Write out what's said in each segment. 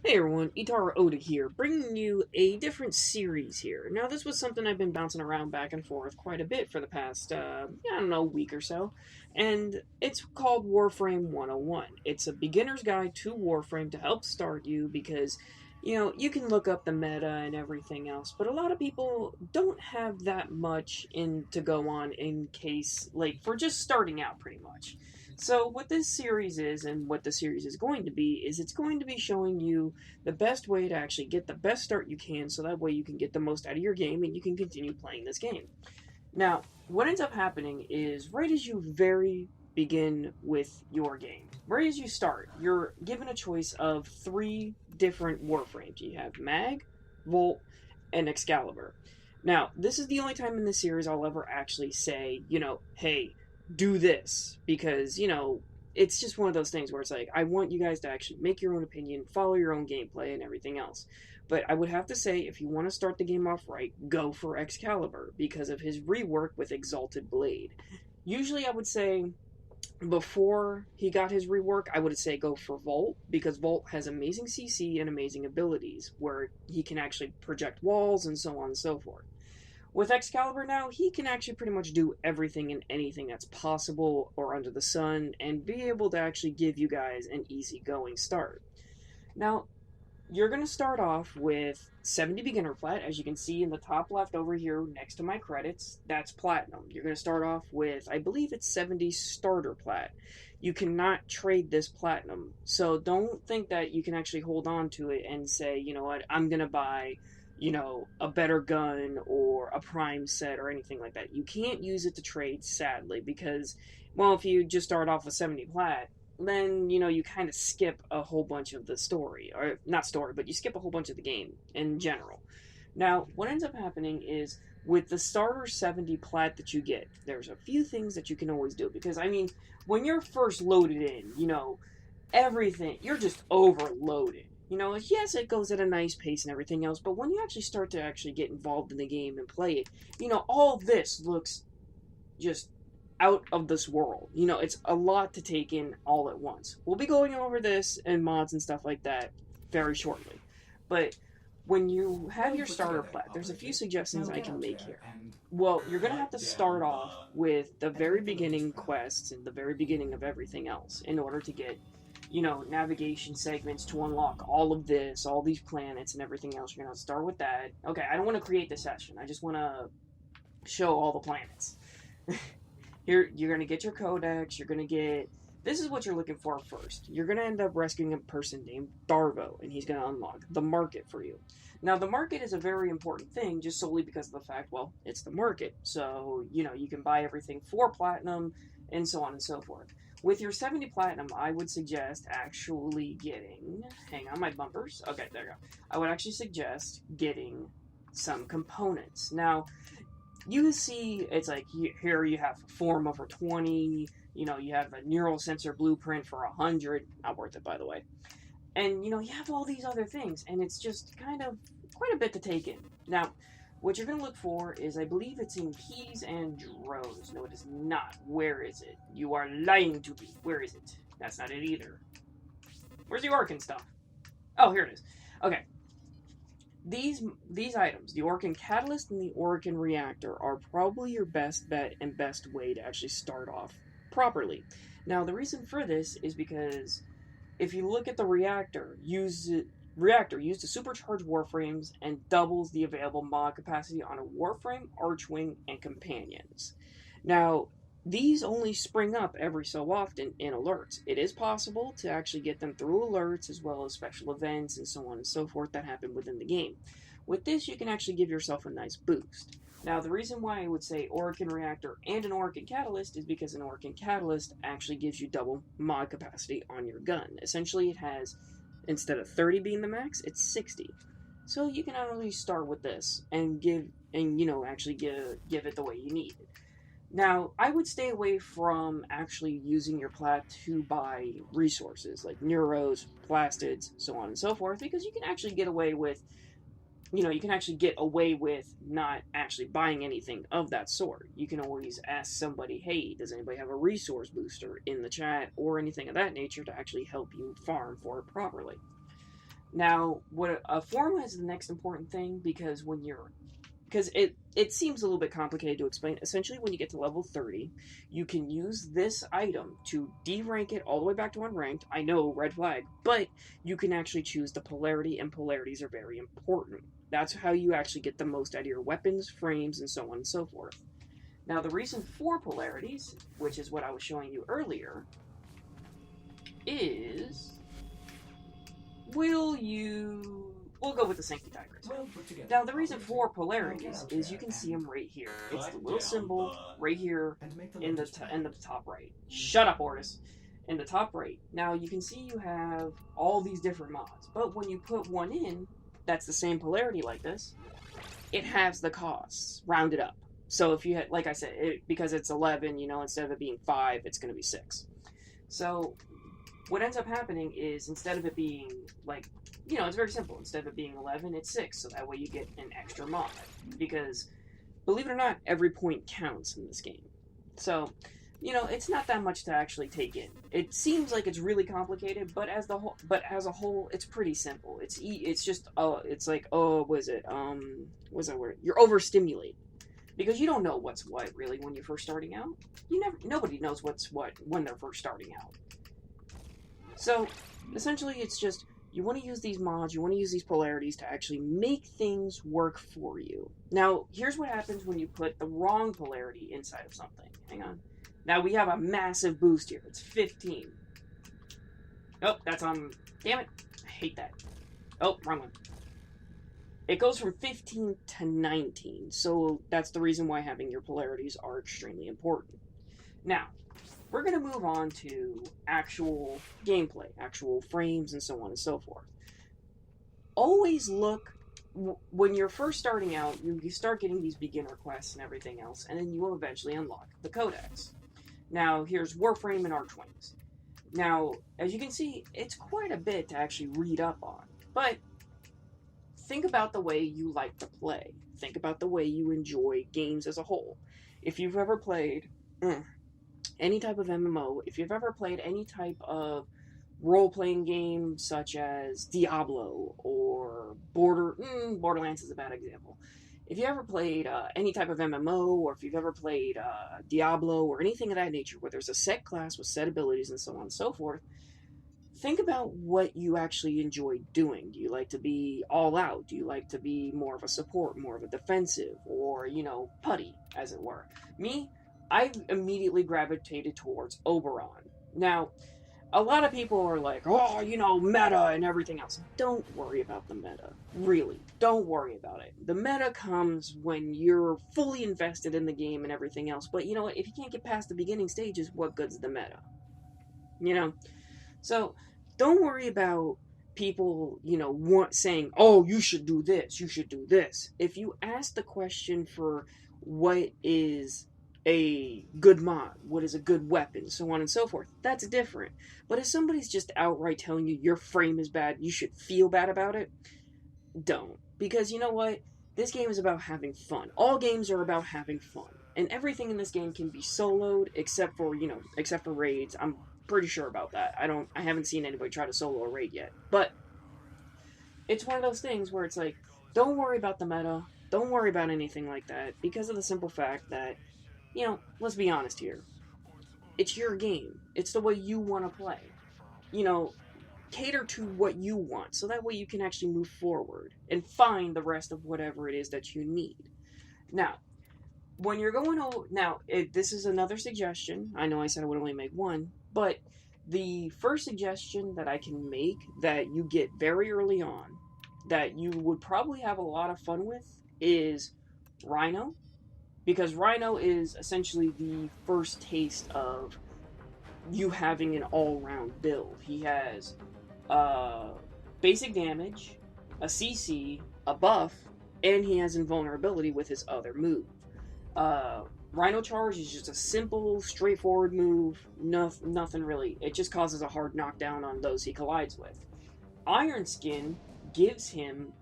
Hey everyone, Ittarra Oda here, bringing you a different series here. Now, this was something I've been bouncing around back and forth quite a bit for the past, I don't know, week or so, and it's called Warframe 101. It's a beginner's guide to Warframe to help start you because, you can look up the meta and everything else, but a lot of people don't have that much to go on in case, like, for just starting out pretty much. So, what this series is, and what the series is going to be, is it's going to be showing you the best way to actually get the best start you can so that way you can get the most out of your game and you can continue playing this game. Now, what ends up happening is right as you very begin with your game, right as you start, you're given a choice of three different warframes. You have Mag, Volt, and Excalibur. Now, this is the only time in the series I'll ever actually say, hey, do this, because, it's just one of those things where it's like, I want you guys to actually make your own opinion, follow your own gameplay, and everything else. But I would have to say, if you want to start the game off right, go for Excalibur because of his rework with Exalted Blade. Usually, I would say before he got his rework, I would say go for Volt because Volt has amazing CC and amazing abilities where he can actually project walls and so on and so forth. With Excalibur now, he can actually pretty much do everything and anything that's possible or under the sun and be able to actually give you guys an easygoing start. Now, you're going to start off with 70 beginner plat, as you can see in the top left over here next to my credits. That's platinum. You're going to start off with, I believe it's 70 starter plat. You cannot trade this platinum, so don't think that you can actually hold on to it and say, you know what, I'm going to buy, a better gun or a prime set or anything like that. You can't use it to trade, sadly, because, well, if you just start off with 70 plat, then you kind of skip a whole bunch of the story, or not story, but you skip a whole bunch of the game in general. Now, what ends up happening is with the starter 70 plat that you get, there's a few things that you can always do because I mean, when you're first loaded in, everything you're just overloaded. Yes, it goes at a nice pace and everything else, but when you actually start to actually get involved in the game and play it, all this looks just out of this world. It's a lot to take in all at once. We'll be going over this and mods and stuff like that very shortly. But when you have your starter plat, there's a few suggestions I can make here. Well, you're going to have to start off with the very beginning quests and the very beginning of everything else in order to get, navigation segments to unlock all of this, all these planets and everything else. You're going to start with that. Okay, I don't want to create the session. I just want to show all the planets. You're gonna get your codex. You're gonna get. This is what you're looking for first. You're gonna end up rescuing a person named Darvo, and he's gonna unlock the market for you. Now, the market is a very important thing, just solely because of the fact, well, it's the market. So you can buy everything for platinum, and so on and so forth. With your 70 platinum, I would suggest actually getting. Hang on, my bumpers. Okay, there you go. I would actually suggest getting some components. Now, you see it's like here you have form over 20, you have a neural sensor blueprint for 100, not worth it by the way, and you have all these other things, and it's just kind of quite a bit to take in. Now, what you're going to look for is, I believe it's in keys and drones. No, it is not. Where is it? You are lying to me. Where is it? That's not it either. Where's the Orkin stuff? Oh, here it is. Okay, these items, the Orkin Catalyst and the Orkin Reactor, are probably your best bet and best way to actually start off properly. Now, the reason for this is because if you look at the Reactor used to supercharge Warframes and doubles the available mod capacity on a Warframe, Archwing, and Companions. Now, these only spring up every so often in alerts. It is possible to actually get them through alerts as well as special events and so on and so forth that happen within the game. With this, you can actually give yourself a nice boost. Now, the reason why I would say Orkin Reactor and an Orkin Catalyst is because an Orkin Catalyst actually gives you double mod capacity on your gun. Essentially, it has, instead of 30 being the max, it's 60. So you can only start with this and actually give it the way you need it. Now, I would stay away from actually using your plat to buy resources like neuros, plastids, so on and so forth, because you can actually get away with, not actually buying anything of that sort. You can always ask somebody, hey, does anybody have a resource booster in the chat or anything of that nature to actually help you farm for it properly. Now, what a formula is the next important thing because it seems a little bit complicated to explain. Essentially, when you get to level 30, you can use this item to de-rank it all the way back to unranked. I know, red flag, but you can actually choose the polarity, and polarities are very important. That's how you actually get the most out of your weapons, frames, and so on and so forth. Now, the reason for polarities, which is what I was showing you earlier, is we'll go with the Sancti Tigers. Now, the reason for polarities is you can see them right here. It's the little symbol right here in the top right. Shut up, Ortis. In the top right. Now, you can see you have all these different mods, but when you put one in that's the same polarity like this, it halves the costs, rounded up. So if you had, like I said, because it's 11, instead of it being 5, it's going to be 6. So what ends up happening is instead of it being like, it's very simple. Instead of it being 11, it's 6. So that way you get an extra mod. Because, believe it or not, every point counts in this game. So, it's not that much to actually take in. It seems like it's really complicated, but as a whole, it's pretty simple. It's just, it's like, what's that word? You're overstimulated. Because you don't know what's what, really, when you're first starting out. Nobody knows what's what when they're first starting out. So, essentially, it's just, you want to use these mods, you want to use these polarities to actually make things work for you. Now, here's what happens when you put the wrong polarity inside of something. Hang on. Now, we have a massive boost here. It's 15. Oh, that's on... Damn it. I hate that. Oh, wrong one. It goes from 15 to 19, so that's the reason why having your polarities are extremely important. Now, we're going to move on to actual gameplay, actual frames, and so on and so forth. Always look, when you're first starting out, you start getting these beginner quests and everything else, and then you will eventually unlock the codex. Now, here's Warframe and Archwings. Now, as you can see, it's quite a bit to actually read up on, but think about the way you like to play. Think about the way you enjoy games as a whole. If you've ever played any type of MMO, if you've ever played any type of role-playing game such as Diablo or Borderlands is a bad example. If you ever played any type of MMO, or if you've ever played Diablo or anything of that nature where there's a set class with set abilities and so on and so forth, think about what you actually enjoy doing. Do you like to be all out? Do you like to be more of a support, more of a defensive, or, putty, as it were? Me, I immediately gravitated towards Oberon. Now, a lot of people are like, meta and everything else. Don't worry about the meta. Really, don't worry about it. The meta comes when you're fully invested in the game and everything else. But you know what? If you can't get past the beginning stages, what good's the meta? So don't worry about people, saying, oh, you should do this, you should do this. If you ask the question for what is a good mod, what is a good weapon, so on and so forth, that's different. But if somebody's just outright telling you your frame is bad, you should feel bad about it, don't. Because you know what? This game is about having fun. All games are about having fun. And everything in this game can be soloed, except for raids. I'm pretty sure about that. I haven't seen anybody try to solo a raid yet. But it's one of those things where it's like, don't worry about the meta. Don't worry about anything like that, because of the simple fact that, let's be honest here. It's your game. It's the way you want to play. Cater to what you want, so that way you can actually move forward and find the rest of whatever it is that you need. Now, when you're going over... Now, this is another suggestion. I know I said I would only make one, but the first suggestion that I can make that you get very early on, that you would probably have a lot of fun with, is Rhino. Because Rhino is essentially the first taste of you having an all-round build. He has basic damage, a CC, a buff, and he has invulnerability with his other move. Rhino Charge is just a simple, straightforward move. Nothing really. It just causes a hard knockdown on those he collides with. Iron Skin gives him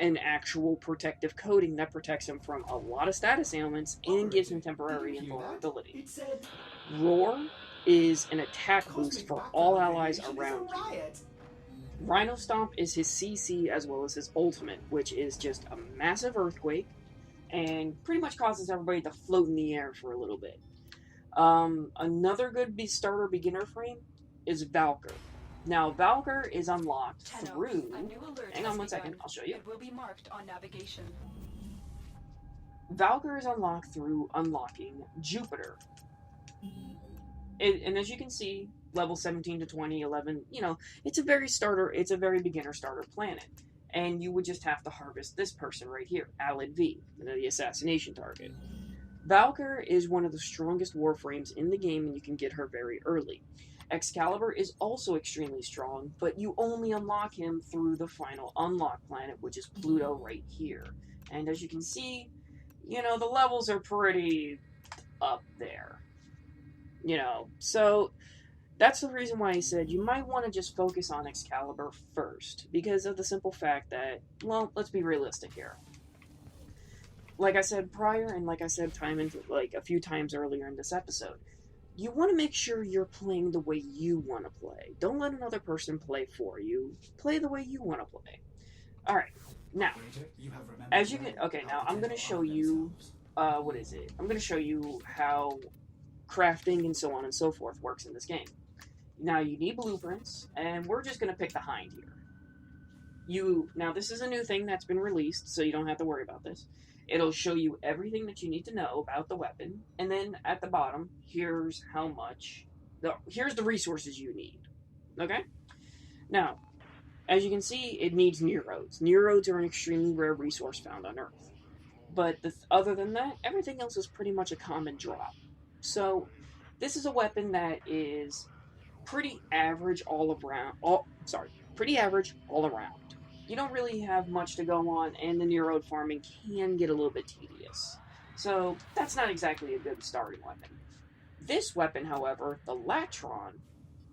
an actual protective coating that protects him from a lot of status ailments and gives him temporary invulnerability. Roar is an attack boost for all allies around you. Rhino Stomp is his CC as well as his ultimate, which is just a massive earthquake and pretty much causes everybody to float in the air for a little bit. Another good starter beginner frame is Valkyr. Now, Valkyr is unlocked through... Hang on one second, I'll show you. It will be marked on navigation. Valkyr is unlocked through unlocking Jupiter. And as you can see, level 17 to 20, 11, it's a very beginner starter planet. And you would just have to harvest this person right here, Alid V, the assassination target. Valkyr is one of the strongest Warframes in the game, and you can get her very early. Excalibur is also extremely strong, but you only unlock him through the final unlock planet, which is Pluto right here. And as you can see, the levels are pretty up there. So that's the reason why I said you might want to just focus on Excalibur first, because of the simple fact that, well, let's be realistic here. Like I said prior, and like I said a few times earlier in this episode, you want to make sure you're playing the way you want to play. Don't let another person play for you. Play the way you want to play. Alright, now, as you can... Okay, now I'm going to show you... I'm going to show you how crafting and so on and so forth works in this game. Now, you need blueprints, and we're just going to pick the Hind here. Now, this is a new thing that's been released, so you don't have to worry about this. It'll show you everything that you need to know about the weapon, and then at the bottom, here's here's the resources you need. Okay? Now, as you can see, it needs Neurodes. Neurodes are an extremely rare resource found on Earth. But other than that, everything else is pretty much a common drop. So, this is a weapon that is pretty average all around. Pretty average all around. You don't really have much to go on, and the Neurode farming can get a little bit tedious. So, that's not exactly a good starting weapon. This weapon, however, the Latron,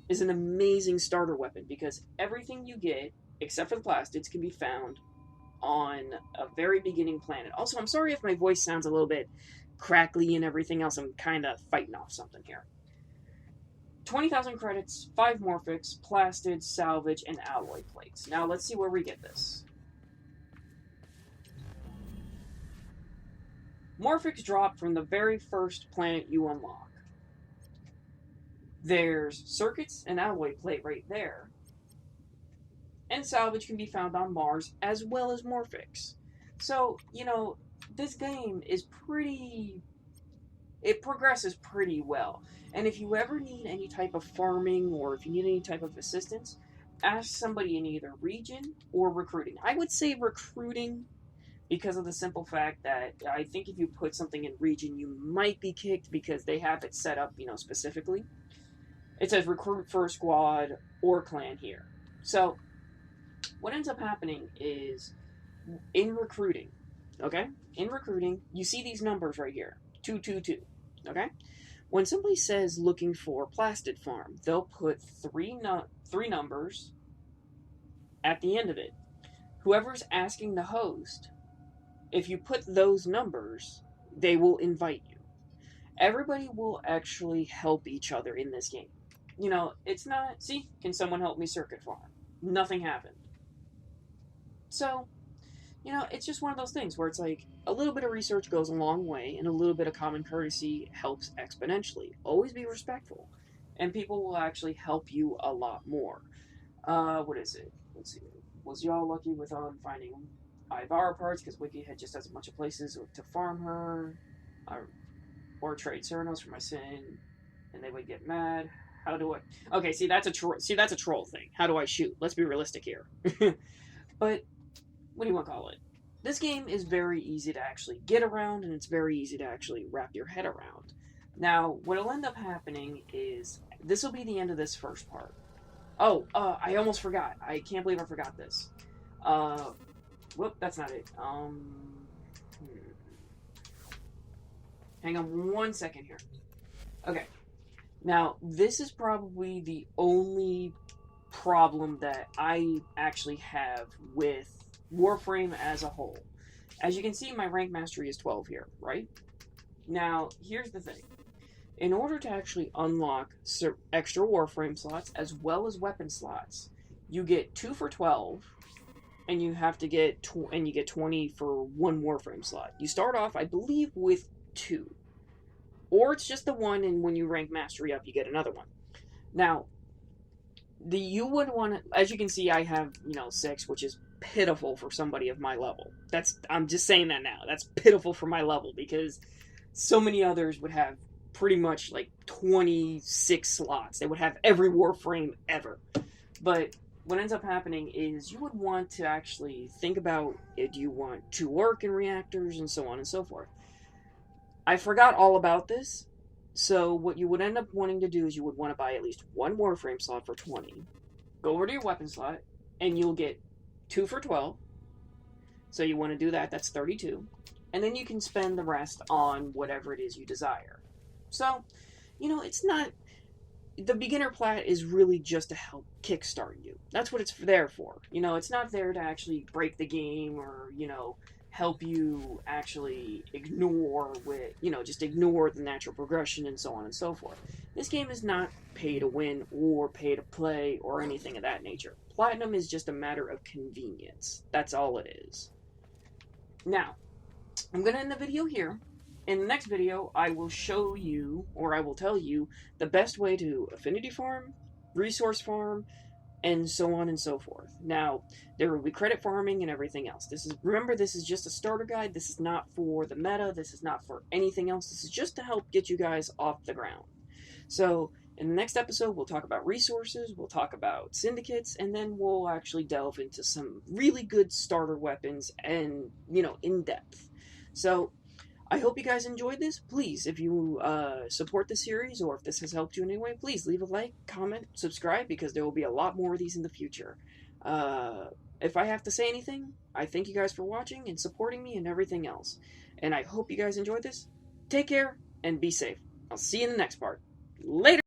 is an amazing starter weapon because everything you get, except for the plastids, can be found on a very beginning planet. Also, I'm sorry if my voice sounds a little bit crackly and everything else. I'm kind of fighting off something here. 20,000 credits, 5 Morphics, Plastids, Salvage, and Alloy Plates. Now, let's see where we get this. Morphics drop from the very first planet you unlock. There's Circuits and Alloy Plate right there. And Salvage can be found on Mars, as well as Morphics. So, this game is it progresses pretty well. And if you ever need any type of farming, or if you need any type of assistance, ask somebody in either region or recruiting. I would say recruiting, because of the simple fact that I think if you put something in region, you might be kicked because they have it set up, specifically. It says recruit for squad or clan here. So, what ends up happening is, in recruiting, you see these numbers right here, 222, okay? When somebody says looking for Plastid Farm, they'll put three numbers at the end of it. Whoever's asking the host, if you put those numbers, they will invite you. Everybody will actually help each other in this game. It's not, see, can someone help me circuit farm? Nothing happened. So, it's just one of those things where it's like a little bit of research goes a long way, and a little bit of common courtesy helps exponentially. Always be respectful, and people will actually help you a lot more. What is it? Let's see. Was y'all lucky with finding Ittarra parts? Because Wikihead just has a bunch of places to farm her, or trade Cernos for my sin, and they would get mad. How do I? Okay, that's a troll thing. How do I shoot? Let's be realistic here. But what do you want to call it? This game is very easy to actually get around, and it's very easy to actually wrap your head around. Now, what will end up happening is, this will be the end of this first part. Oh, I almost forgot. I can't believe I forgot this. Whoop, that's not it. Hang on one second here. Okay. Now, this is probably the only problem that I actually have with Warframe as a whole. As you can see, my rank mastery is 12 here, right? Now, here's the thing. In order to actually unlock extra Warframe slots, as well as weapon slots, you get 2 for 12, and you have to get and you get 20 for one Warframe slot. You start off, I believe, with 2, or it's just the one, and when you rank mastery up, you get another one. Now, you would want to, as you can see, I have 6, which is pitiful for somebody of my level. I'm just saying that now. That's pitiful for my level because so many others would have pretty much like 26 slots. They would have every Warframe ever. But what ends up happening is you would want to actually think about, do you want 2 Arc reactors and so on and so forth. I forgot all about this. So what you would end up wanting to do is you would want to buy at least 1 Warframe slot for 20. Go over to your weapon slot, and you'll get 2 for 12. So you want to do that. That's 32. And then you can spend the rest on whatever it is you desire. So, it's not... The beginner plat is really just to help kickstart you. That's what it's there for. It's not there to actually break the game or, help you actually ignore just ignore the natural progression and so on and so forth. This game is not pay to win or pay to play or anything of that nature. Platinum is just a matter of convenience. That's all it is. Now, I'm going to end the video here. In the next video, I will show you, or I will tell you, the best way to affinity farm, resource farm, and so on and so forth. Now, there will be credit farming and everything else. Remember, this is just a starter guide. This is not for the meta. This is not for anything else. This is just to help get you guys off the ground. So, in the next episode, we'll talk about resources, we'll talk about syndicates, and then we'll actually delve into some really good starter weapons and, in depth. So, I hope you guys enjoyed this. Please, if you support the series or if this has helped you in any way, please leave a like, comment, subscribe, because there will be a lot more of these in the future. If I have to say anything, I thank you guys for watching and supporting me and everything else. And I hope you guys enjoyed this. Take care and be safe. I'll see you in the next part. Later!